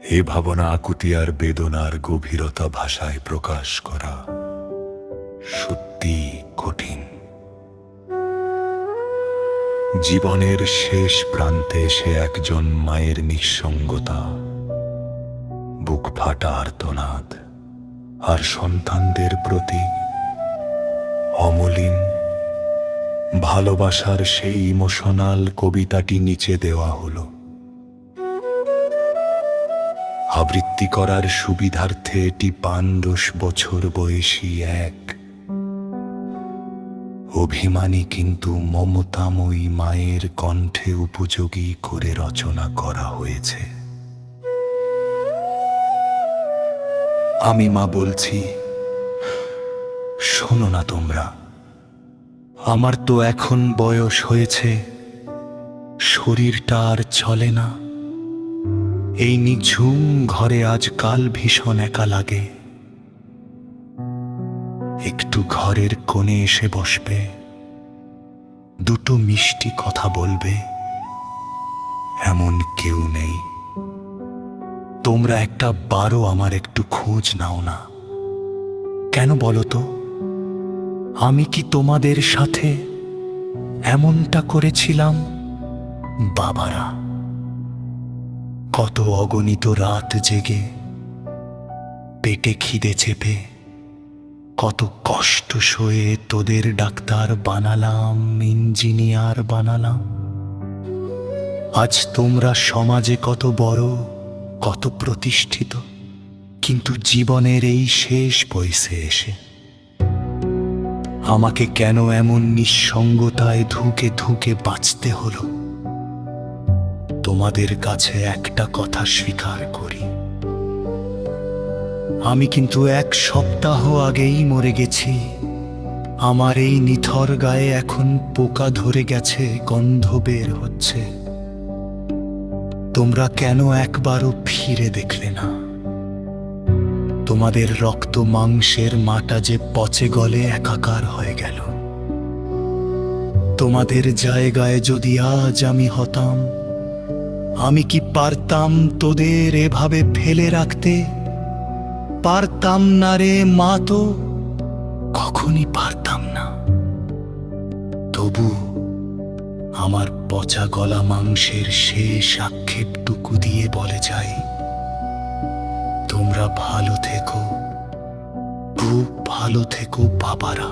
এ ভাবনা আকুতি আর বেদনার গভীরতা ভাষায় প্রকাশ করা সত্যি কঠিন। জীবনের শেষ প্রান্তে সে একজন মায়ের নিঃসঙ্গতা, বুক ফাটা আর্তনাদ আর সন্তানদের প্রতি অমলিন ভালোবাসার সেই ইমোশনাল কবিতাটি নিচে দেওয়া হলো আবৃত্তি করার সুবিধার্থে। এটি ৫ বছর বয়সী এক অভিমানী কিন্তু মমতাময়ী মায়ের কণ্ঠে উপযোগী করে রচনা করা হয়েছে। আমি মা বলছি, শোনো না তোমরা, আমার তো এখন বয়স হয়েছে, শরীরটা আর চলে না। এই নিঝুম ঘরে আজকাল ভীষণ একা লাগে। একটু ঘরের কোণে এসে বসবে, দুটো মিষ্টি কথা বলবে, এমন কেউ নেই। তোমরা একটা বারও আমার একটু খোঁজ নাও না কেন বলো তো? আমি কি তোমাদের সাথে এমনটা করেছিলাম? বাবারা, কত অগণিত রাত জেগে পেটে খিদে চেপে কত কষ্ট সয়ে তোদের ডাক্তার বানালাম, ইঞ্জিনিয়ার বানালাম। আজ তোমরা সমাজে কত বড়, কত প্রতিষ্ঠিত, কিন্তু জীবনের এই শেষ বয়সে এসে আমাকে কেন এমন নিঃসঙ্গতায় ধুকে ধুকে বাঁচতে হলো? তোমাদের কাছে একটা কথা স্বীকার করি, আমি কিন্তু 1 সপ্তাহ আগেই মরে গেছি। আমার এই নিথর গায়ে এখন পোকা ধরে গেছে, গন্ধ বের হচ্ছে। তোমরা কেন একবারও ফিরে দেখলে না? তোমাদের রক্ত মাংসের মাটা যে পচে গলে একাকার হয়ে গেল। তোমাদের জায়গায় যদি আজ আমি হতাম, আমি কি পারতাম তোদের এভাবে ফেলে রাখতে? পারতাম না রে মা, তো কখনই পারতাম না। তবু আমার পচা গলা মাংসের শেষ আক্ষেপটুকু দিয়ে বলে যাই, তোমরা ভালো থেকো, খুব ভালো থেকো বাবারা।